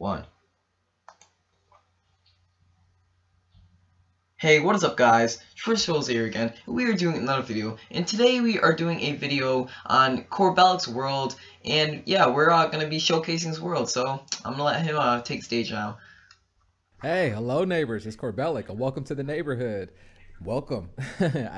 1. Hey, what is up guys? Corbellics here again. We are doing another video, and today we are doing a video on Corbellics' world, and yeah, we're going to be showcasing his world, so I'm going to let him take the stage now. Hey, hello neighbors, it's Corbellic, and welcome to the neighborhood. Welcome.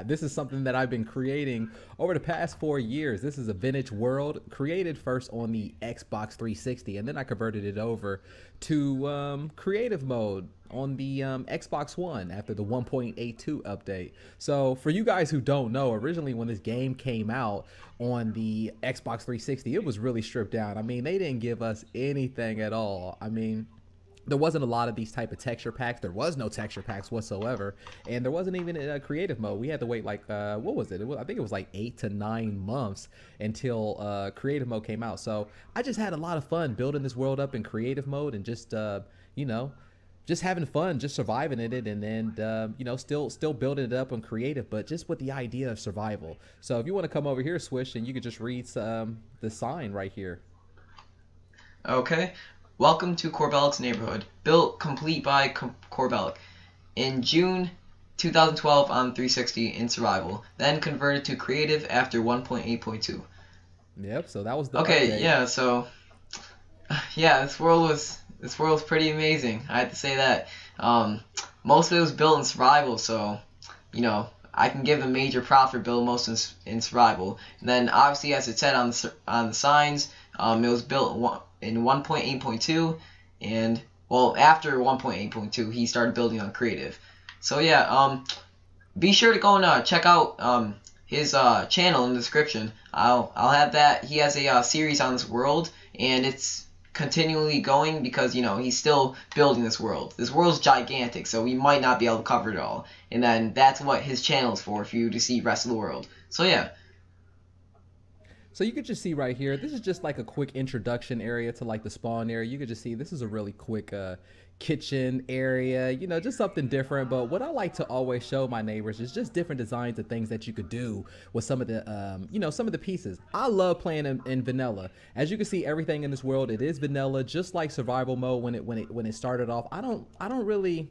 This is something that I've been creating over the past 4 years. This is a vintage world created first on the Xbox 360, and then I converted it over to creative mode on the Xbox One after the 1.82 update. So for you guys who don't know, originally when this game came out on the Xbox 360, it was really stripped down. I mean, they didn't give us anything at all. I mean, there wasn't a lot of these type of texture packs. There was no texture packs whatsoever, and there wasn't even a creative mode. We had to wait like what was it? I think it was like 8 to 9 months until creative mode came out. So I just had a lot of fun building this world up in creative mode and just you know, just having fun, just surviving in it, and then you know, still building it up on creative, but just with the idea of survival. So if you want to come over here, Swish, and you could just read the sign right here. Okay. Welcome to Corbellics neighborhood, built complete by Corbellic in June 2012 on 360 in survival, then converted to creative after 1.8.2. Yep, so that was the Okay, update. yeah, so yeah, this world was pretty amazing. I have to say that. Most of it was built in survival, so you know, I can give a major prop for building most in survival. And then obviously, as it said on the signs, it was built in 1.8.2, and well, after 1.8.2 he started building on creative. So yeah, be sure to go and check out his channel in the description. I'll have that. He has a series on this world, and it's continually going because, you know, he's still building this world. This world's gigantic, so we might not be able to cover it all, and then that's what his channel is for you to see the rest of the world. So yeah. So you could just see right here, this is just like a quick introduction area to like the spawn area. You could just see this is a really quick kitchen area, you know, just something different. But what I like to always show my neighbors is just different designs of things that you could do with some of the, you know, some of the pieces. I love playing in vanilla. As you can see, everything in this world, it is vanilla, just like survival mode when it started off. I don't really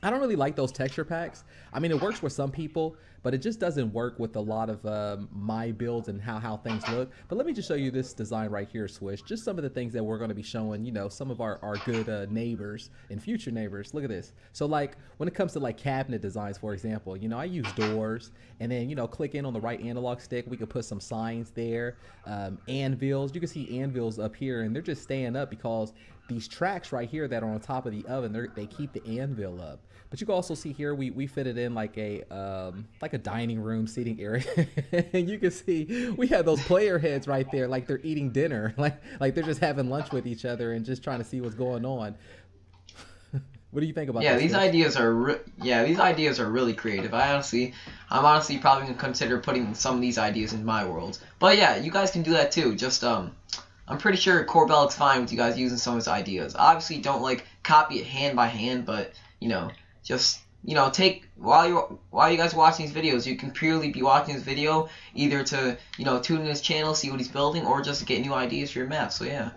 like those texture packs. I mean, it works with some people, but it just doesn't work with a lot of my builds and how things look. But let me just show you this design right here, Swish. Just some of the things that we're going to be showing, you know, some of our good neighbors and future neighbors. Look at this. So like when it comes to like cabinet designs, for example, you know, I use doors, and then, you know, click in on the right analog stick. We could put some signs there, anvils. You can see anvils up here, and they're just staying up because these tracks right here that are on top of the oven, they keep the anvil up. But you can also see here we fit it in like a dining room seating area, and you can see we have those player heads right there, like they're eating dinner, like they're just having lunch with each other and just trying to see what's going on. What do you think about Yeah, that, these Chris? ideas are these ideas are really creative. I'm honestly probably gonna consider putting some of these ideas in my world. But yeah, you guys can do that too. Just I'm pretty sure Corbellic's fine with you guys using some of his ideas. Obviously, don't like copy it hand by hand, but you know, just, you know, take while you guys are watching these videos, you can purely be watching this video either to, you know, tune in his channel, see what he's building, or just to get new ideas for your map. So yeah.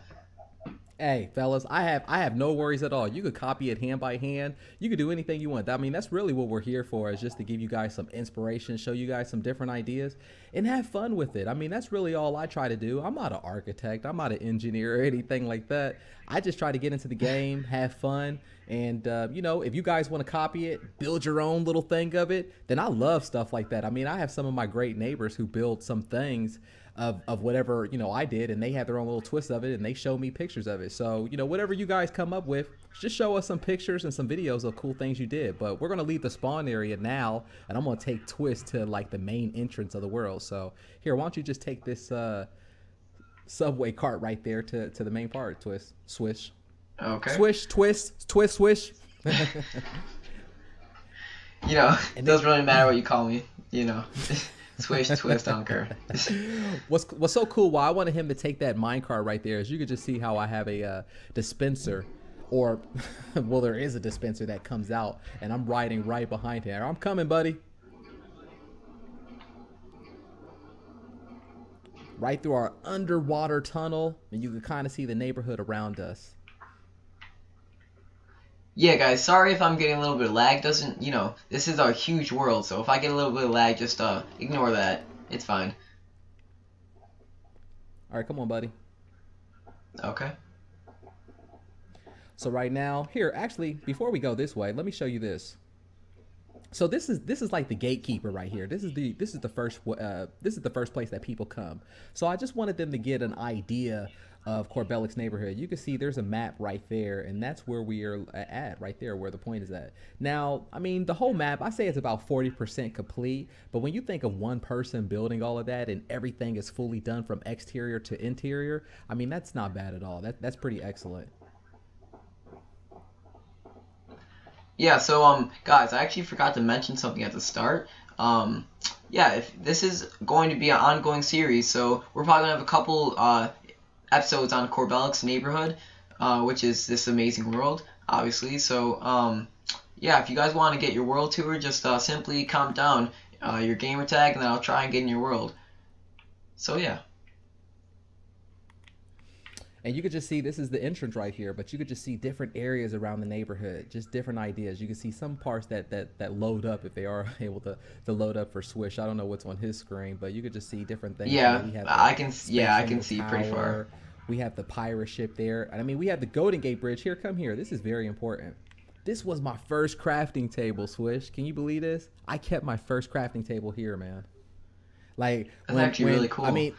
Hey, fellas, I have no worries at all. You could copy it hand by hand. You could do anything you want. I mean, that's really what we're here for, is just to give you guys some inspiration, show you guys some different ideas, and have fun with it. I mean, that's really all I try to do. I'm not an architect. I'm not an engineer or anything like that. I just try to get into the game, have fun, and you know, if you guys want to copy it, build your own little thing of it, then I love stuff like that. I mean, I have some of my great neighbors who build some things of whatever, you know, I did, and they had their own little twist of it, and they show me pictures of it. So, you know, whatever you guys come up with, just show us some pictures and some videos of cool things you did. But we're gonna leave the spawn area now, and I'm gonna take Twist to like the main entrance of the world. So here, why don't you just take this subway cart right there to the main part, Twist. Swish. Okay. Swish, twist, twist, swish. You know, it And then, doesn't really matter what you call me. You know, swish, twist, I don't care. what's so cool, why I wanted him to take that minecart right there, is you could just see how I have a dispenser, or well, there is a dispenser that comes out, and I'm riding right behind him. I'm coming, buddy. Right through our underwater tunnel, and you can kind of see the neighborhood around us. Yeah, guys, sorry if I'm getting a little bit of lag. Doesn't, this is a huge world, so if I get a little bit of lag, just ignore that. It's fine. All right, come on, buddy. Okay. So right now, here, actually, before we go this way, let me show you this. So this is like the gatekeeper right here. This is the first place that people come. So I just wanted them to get an idea of Corbellics neighborhood. You can see there's a map right there, and that's where we are at right there, where the point is at. Now, I mean, the whole map, I say it's about 40% complete, but when you think of one person building all of that and everything is fully done from exterior to interior, I mean, that's not bad at all. That's pretty excellent. Yeah, so guys, I actually forgot to mention something at the start. Um, yeah, if this is going to be an ongoing series, so we're probably gonna have a couple episodes on Corbellics neighborhood, which is this amazing world, obviously. So yeah, if you guys want to get your world tour, just simply comment down your gamer tag, and then I'll try and get in your world. So yeah. And you could just see this is the entrance right here, but you could just see different areas around the neighborhood, just different ideas. You can see some parts that load up if they are able to load up for Swish. I don't know what's on his screen, but you could just see different things. Yeah, we have I can. Yeah, I station, can the see pretty far. tower. We have the pirate ship there. And I mean, we have the Golden Gate Bridge here. Come here. This is very important. This was my first crafting table, Swish. Can you believe this? I kept my first crafting table here, man. Like That's actually really cool. I mean,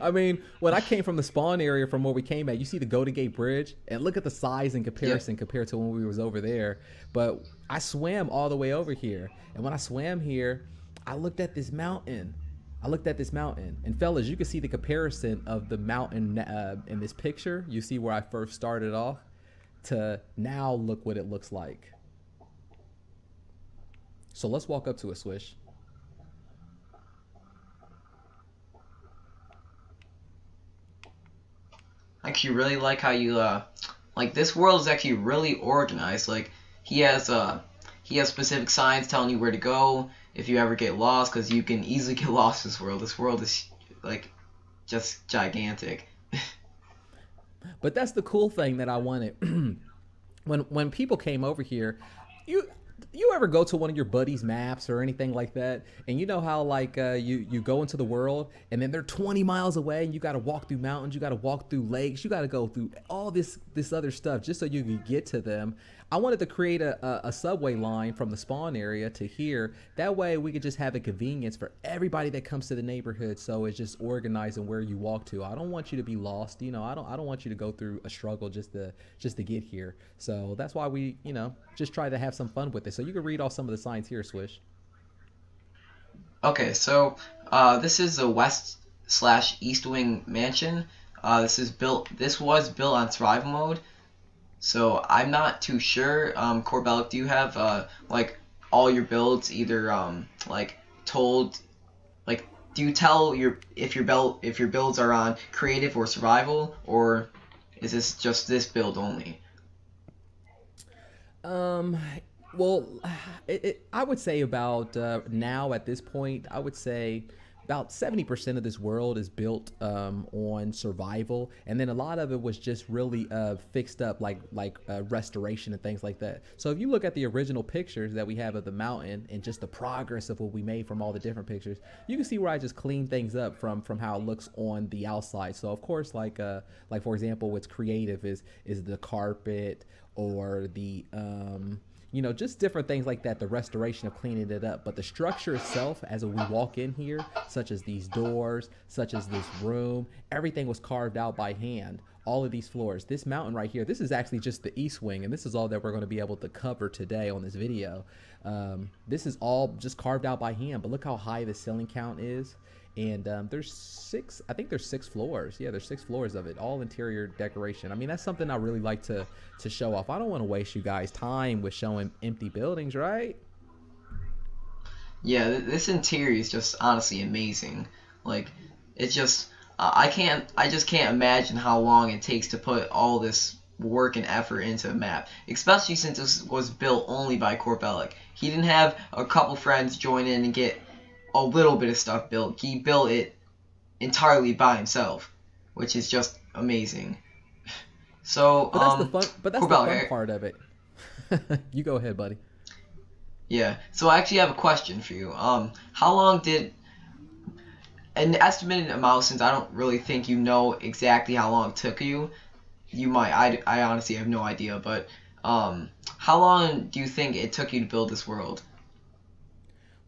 I mean, when I came from the spawn area from where we came at, you see the Golden Gate Bridge, and look at the size in comparison compared to when we was over there. But I swam all the way over here, and when I swam here, I looked at this mountain. And fellas, you can see the comparison of the mountain in this picture. You see where I first started off to now look what it looks like. So let's walk up to a Swish. I actually really like how you like this world is actually really organized. Like he has specific signs telling you where to go if you ever get lost, because you can easily get lost in this world. This world is like just gigantic. But that's the cool thing that I wanted. When people came over here, you you ever go to one of your buddies' maps or anything like that, and you know how like you go into the world and then they're 20 miles away and you got to walk through mountains, you got to walk through lakes, you got to go through all this other stuff just so you can get to them. I wanted to create a subway line from the spawn area to here. That way we could just have a convenience for everybody that comes to the neighborhood, so it's just organizing where you walk to. I don't want you to be lost, you know. I don't want you to go through a struggle just to get here. So that's why we, you know, just try to have some fun with it. So you can read off some of the signs here, Swish. Okay, so this is a west slash east wing mansion. This was built on survival mode. So I'm not too sure. Corbellic, do you have like all your builds either like told, like, do you tell if your builds are on creative or survival, or is this just this build only? Well, I would say about now at this point, I would say about 70% of this world is built on survival, and then a lot of it was just really fixed up, like restoration and things like that. So if you look at the original pictures that we have of the mountain and just the progress of what we made from all the different pictures, you can see where I just cleaned things up from how it looks on the outside. So of course, like for example, what's creative is the carpet or the you know, just different things like that, the restoration of cleaning it up. But the structure itself, as we walk in here, such as these doors, such as this room, everything was carved out by hand. All of these floors. This mountain right here, this is actually just the east wing, and this is all that we're going to be able to cover today on this video. This is all just carved out by hand, but look how high the ceiling count is. And there's six, I think there's 6 floors. Yeah, there's 6 floors of it, all interior decoration. I mean, that's something I really like to show off. I don't want to waste you guys' time with showing empty buildings, right? Yeah, this interior is just honestly amazing. Like, it's just I just can't imagine how long it takes to put all this work and effort into a map, especially since this was built only by Corbellic. He didn't have a couple friends join in and get a little bit of stuff built. He built it entirely by himself, which is just amazing. So, But that's the fun. But that's the Corbell, fun part of it. You go ahead, buddy. yeah. So I actually have a question for you. How long did an estimated amount, since I don't really think you know exactly how long it took you, you might, I honestly have no idea, but how long do you think it took you to build this world?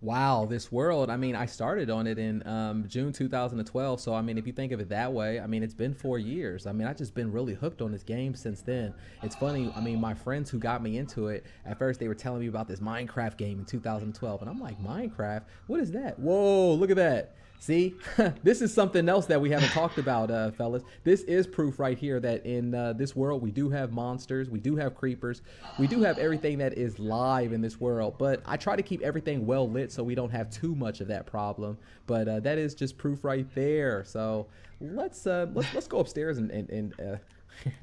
Wow, this world. I mean, I started on it in June 2012. So, I mean, if you think of it that way, I mean, it's been 4 years. I mean, I've just been really hooked on this game since then. It's funny. I mean, my friends who got me into it, at first they were telling me about this Minecraft game in 2012. And I'm like, Minecraft? What is that? Whoa, look at that. See, this is something else that we haven't talked about, fellas. This is proof right here that in this world we do have monsters, we do have creepers, we do have everything that is live in this world. But I try to keep everything well lit so we don't have too much of that problem. But that is just proof right there. So let's go upstairs and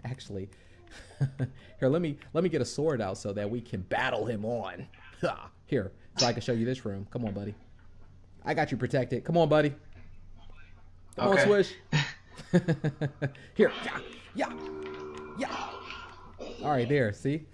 actually here let me get a sword out so that we can battle him on. Here, so I can show you this room. Come on, buddy. I got you protected. Come on, buddy. Come on, Swish. Here. Yeah. Yeah. Yeah. All right, there. See?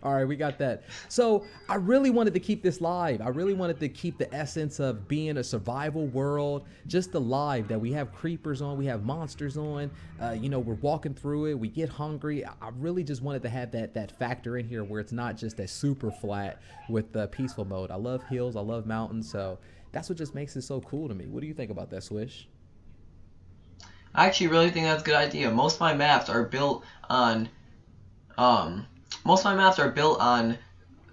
All right, we got that. So I really wanted to keep this live. I really wanted to keep the essence of being a survival world just alive, that we have creepers on, we have monsters on. You know, we're walking through it. We get hungry. I really just wanted to have that factor in here where it's not just a super flat with the peaceful mode. I love hills. I love mountains. So that's what just makes it so cool to me. What do you think about that, Swish? I actually really think that's a good idea. Most of my maps are built on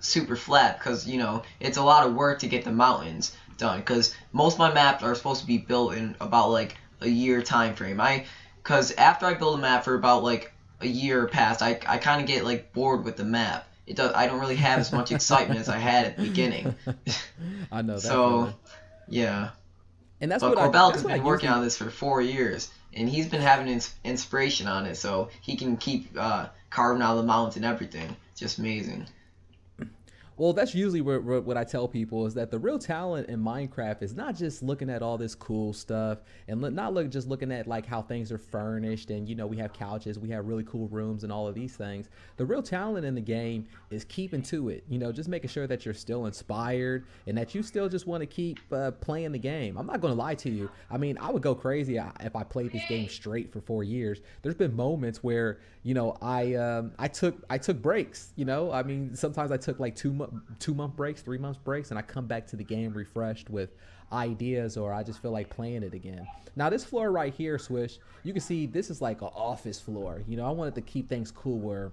super flat because, you know, it's a lot of work to get the mountains done, because most of my maps are supposed to be built in about like a year time frame. Because after I build a map for about like a year past, I kind of get like bored with the map. I don't really have as much excitement as I had at the beginning. I know that. So yeah. And that's But what Corbellics that's has what I been working usually. on this for 4 years, and he's been having inspiration on it, so he can keep carving out the mountains and everything. Just amazing. Well, that's usually what I tell people is that the real talent in Minecraft is not just looking at all this cool stuff and just looking at like how things are furnished and, you know, we have couches, we have really cool rooms and all of these things. The real talent in the game is keeping to it, you know, just making sure that you're still inspired and that you still just want to keep playing the game. I'm not going to lie to you. I mean, I would go crazy if I played this game straight for 4 years. There's been moments where, you know, I took breaks, you know. I mean, sometimes I took like 2 month breaks, 3 month breaks, and I come back to the game refreshed with ideas, or I just feel like playing it again. Now this floor right here, Swish, you can see this is like an office floor. You know, I wanted to keep things cool where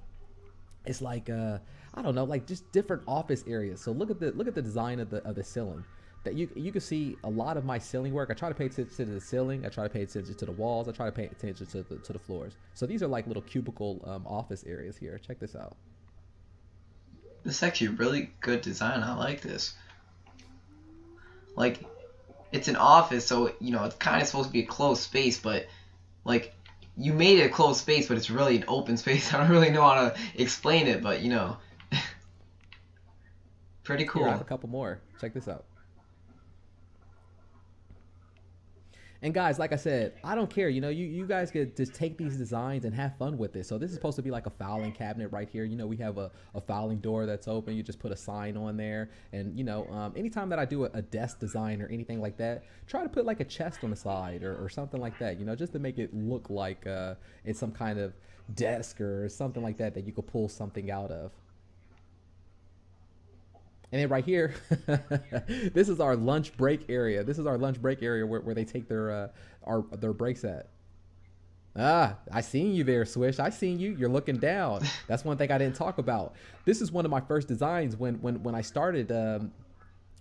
it's like I don't know, like just different office areas. So look at the design of the ceiling. That you can see a lot of my ceiling work. I try to pay attention to the ceiling. I try to pay attention to the walls. I try to pay attention to the floors. So these are like little cubicle office areas here. Check this out. This is actually a really good design. I like this. Like, it's an office, so, you know, it's kind of supposed to be a closed space, but, like, you made it a closed space, but it's really an open space. I don't really know how to explain it, but, you know, pretty Here, I have cool. a couple more. Check this out. And guys, like I said, I don't care. You know, you guys could just take these designs and have fun with it. So this is supposed to be like a filing cabinet right here. You know, we have a filing door that's open. You just put a sign on there. And, you know, anytime that I do a desk design or anything like that, try to put like a chest on the side or something like that, you know, just to make it look like it's some kind of desk or something like that that you could pull something out of. And then right here, this is our lunch break area. This is our lunch break area where they take their breaks at. Ah, I seen you there, Swish. I seen you. You're looking down. That's one thing I didn't talk about. This is one of my first designs when I started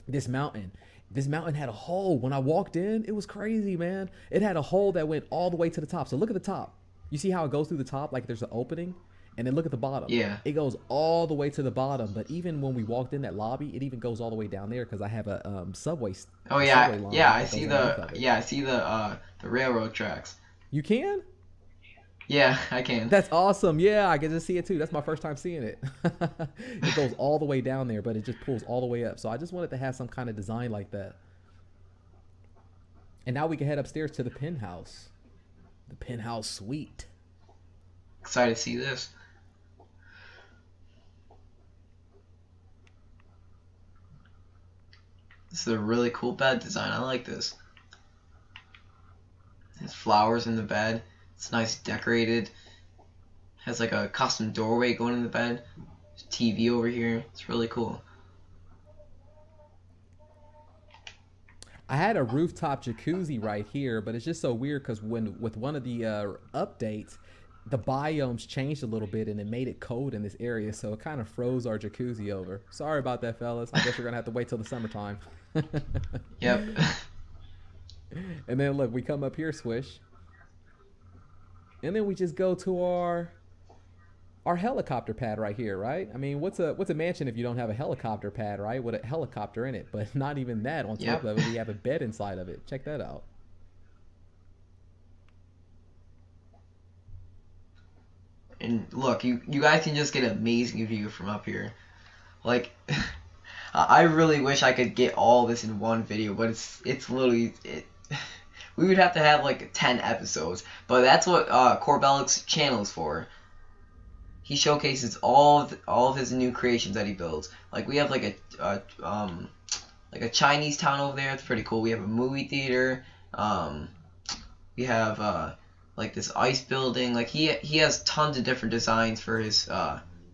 this mountain. This mountain had a hole. When I walked in, it was crazy, man. It had a hole that went all the way to the top. So look at the top. You see how it goes through the top like there's an opening? And then look at the bottom. Yeah. It goes all the way to the bottom. But even when we walked in that lobby, it even goes all the way down there because I have a subway. Oh a yeah, subway line yeah. that goes underneath of it. I see the railroad tracks. You can? Yeah, I can. That's awesome. Yeah, I get to see it too. That's my first time seeing it. It goes all the way down there, but it just pulls all the way up. So I just wanted to have some kind of design like that. And now we can head upstairs to the penthouse. The penthouse suite. excited to see this. This is a really cool bed design. I like this. There's flowers in the bed. It's nice decorated. Has like a custom doorway going in the bed. There's TV over here. It's really cool. I had a rooftop jacuzzi right here, but it's just so weird because with one of the updates, the biomes changed a little bit and it made it cold in this area, so it kind of froze our jacuzzi over. Sorry about that, fellas. I guess we're gonna have to wait till the summertime. Yep. And then look, we come up here, Swish, and then we just go to our helicopter pad right here, right? I mean, what's a mansion if you don't have a helicopter pad, right? With a helicopter in it, but not even that. On top of it, we have a bed inside of it. Check that out. And look, you guys can just get an amazing view from up here. Like, I really wish I could get all this in one video, but it's literally we would have to have like 10 episodes. But that's what Corbellics channel is for. He showcases all of his new creations that he builds. Like we have like a Chinese town over there. It's pretty cool. We have a movie theater. We have like this ice building. Like he has tons of different designs for his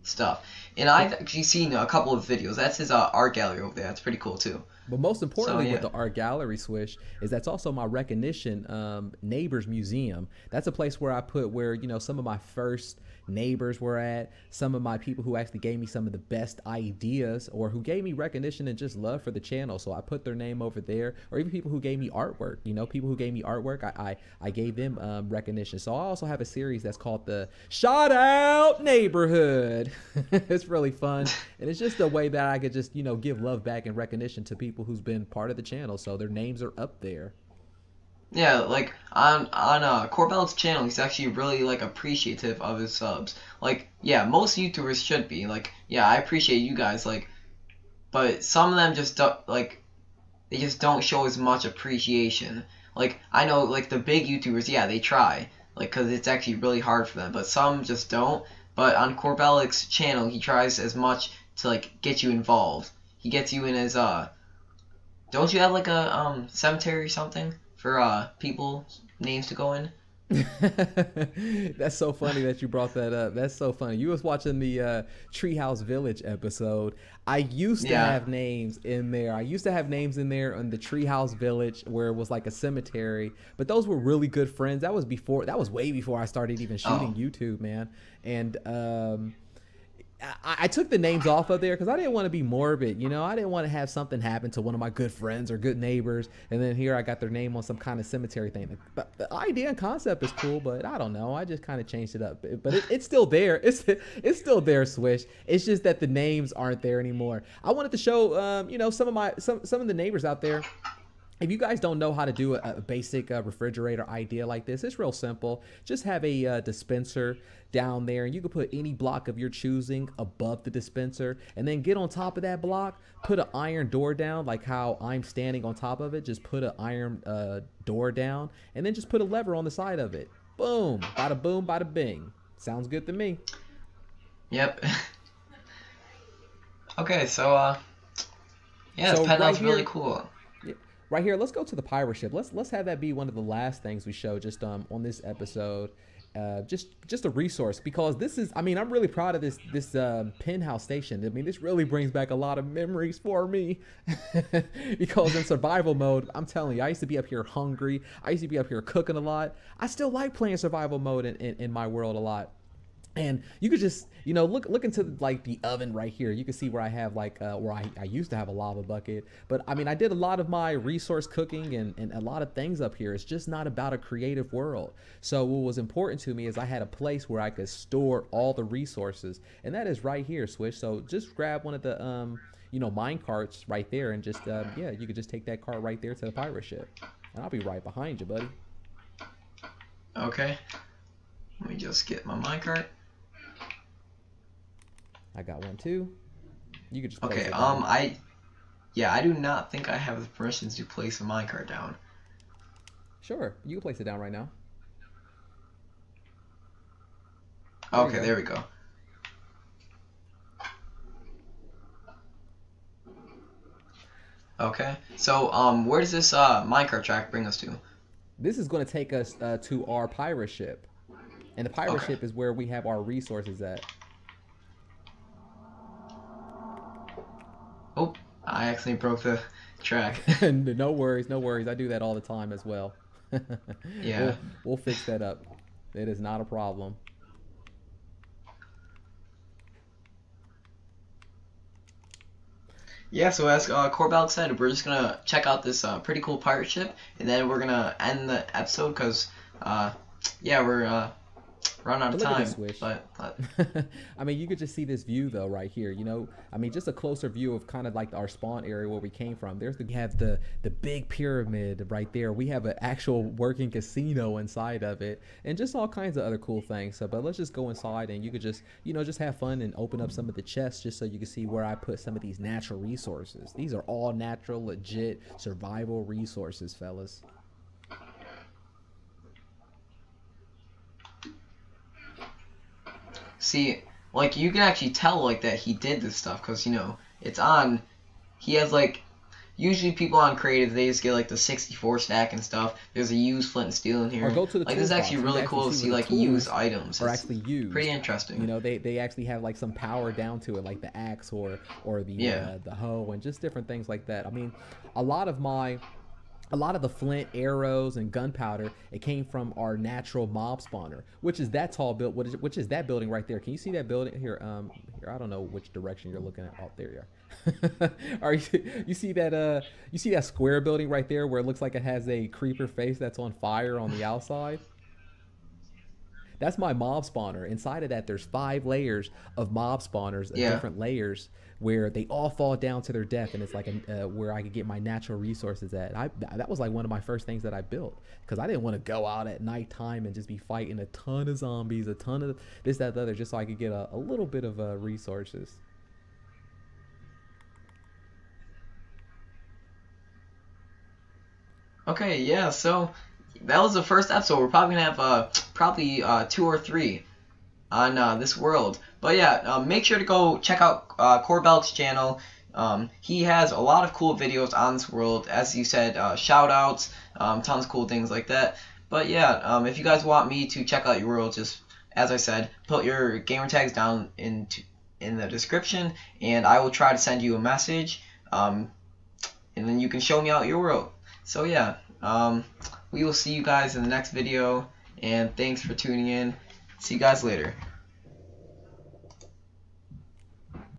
stuff. And I've actually seen a couple of videos. That's his art gallery over there. That's pretty cool too. But most importantly, with the art gallery, Swish, is that's also my recognition neighbors museum. That's a place where I put where some of my first neighbors were at, some of my people who actually gave me some of the best ideas or who gave me recognition and just love for the channel. So I put their name over there, or even people who gave me artwork. People who gave me artwork, I gave them recognition. So I also have a series that's called the Shout Out Neighborhood. It's really fun, and it's just a way that I could just give love back and recognition to people who's been part of the channel, so their names are up there. Yeah, like on Corbellics' channel, he's actually really like appreciative of his subs. Like, yeah, most YouTubers should be. Like, yeah, I appreciate you guys. Like, but some of them just don't they just don't show as much appreciation. Like, I know like the big YouTubers, yeah, they try, like, cause it's actually really hard for them. But some just don't. But on Corbellics' channel, he tries as much to like get you involved. He gets you in his don't you have like a cemetery or something for people's names to go in? That's so funny that you brought that up. That's so funny. You was watching the Treehouse Village episode. I used to have names in there. I used to have names in there on the Treehouse Village where it was like a cemetery. But those were really good friends. That was way before I started even shooting YouTube, man. And I took the names off of there because I didn't want to be morbid, I didn't want to have something happen to one of my good friends or good neighbors, and then here I got their name on some kind of cemetery thing. But the idea and concept is cool, but I don't know. I just kind of changed it up. But it's still there. It's still there, Swish. It's just that the names aren't there anymore. I wanted to show, some of the neighbors out there. If you guys don't know how to do a basic refrigerator idea like this, it's real simple. Just have a dispenser down there, and you can put any block of your choosing above the dispenser, and then get on top of that block, put an iron door down like how I'm standing on top of it. Just put an iron door down, and then just put a lever on the side of it. Boom, bada boom, bada bing. Sounds good to me. Yep. Okay, so yeah, this penthouse's really cool. Right here, let's go to the pirate ship. Let's have that be one of the last things we show just on this episode. Just a resource, because this is, I'm really proud of this penthouse station. This really brings back a lot of memories for me. Because in survival mode, I'm telling you, I used to be up here hungry. I used to be up here cooking a lot. I still like playing survival mode in my world a lot. And you could just, look into like the oven right here. You can see where I have like, where I used to have a lava bucket. But I did a lot of my resource cooking and a lot of things up here. It's just not about a creative world. So what was important to me is I had a place where I could store all the resources. And that is right here, Swish. So just grab one of the, mine carts right there, and just, yeah, you could just take that cart right there to the pirate ship. And I'll be right behind you, buddy. Okay. Let me just get my minecart. I got one too. You could just place it down. I do not think I have the permissions to place a minecart down. Sure, you can place it down right now. There you Okay, go. there we go. Okay, so where does this minecart track bring us to? This is going to take us to our pirate ship, and the pirate Okay. ship is where we have our resources at. Oh, I accidentally broke the track. No worries, no worries. I do that all the time as well. Yeah. We'll fix that up. It is not a problem. Yeah, so as Corbellics said, we're just gonna check out this pretty cool pirate ship, and then we're gonna end the episode because, yeah, we're running out of But look at this time. swish. But I mean, you could just see this view though right here. You know, I mean, just a closer view of kind of like our spawn area where we came from. We have the big pyramid right there. We have an actual working casino inside of it, and just all kinds of other cool things. So, but let's just go inside, and you could just just have fun and open up some of the chests just so you can see where I put some of these natural resources. These are all natural, legit survival resources, fellas. see, like you can actually tell like that he did this stuff because it's on. He has like usually people on creative they just get like the 64 stack and stuff. There's a used flint and steel in here. Or go to the Like this is toolbox. actually You really can cool to see see where like the used tools items. are It's actually used. pretty interesting. You know, they actually have like some power down to it, like the axe or Yeah. the hoe and just different things like that. I mean, a lot of the flint, arrows, and gunpowder, it came from our natural mob spawner, which is that tall build. Which is that building right there? Can you see that building here? Here I don't know which direction you're looking at. Oh, there you are. Are you see that? You see that square building right there where it looks like it has a creeper face that's on fire on the outside? That's my mob spawner. Inside of that, there's 5 layers of mob spawners, Yeah. different layers, where they all fall down to their death, and it's like where I could get my natural resources at. That was like one of my first things that I built because I didn't want to go out at nighttime and just be fighting a ton of zombies, a ton of this, that, the other, just so I could get a little bit of resources. Okay, yeah. So that was the first episode. We're probably gonna have probably 2 or 3 on this world. But yeah, make sure to go check out Corbellics' channel. He has a lot of cool videos on this world, as you said, shout outs, tons of cool things like that. But yeah, if you guys want me to check out your world, just as I said, put your gamer tags down in the description, and I will try to send you a message, and then you can show me out your world. So yeah, we will see you guys in the next video, and thanks for tuning in. See you guys later.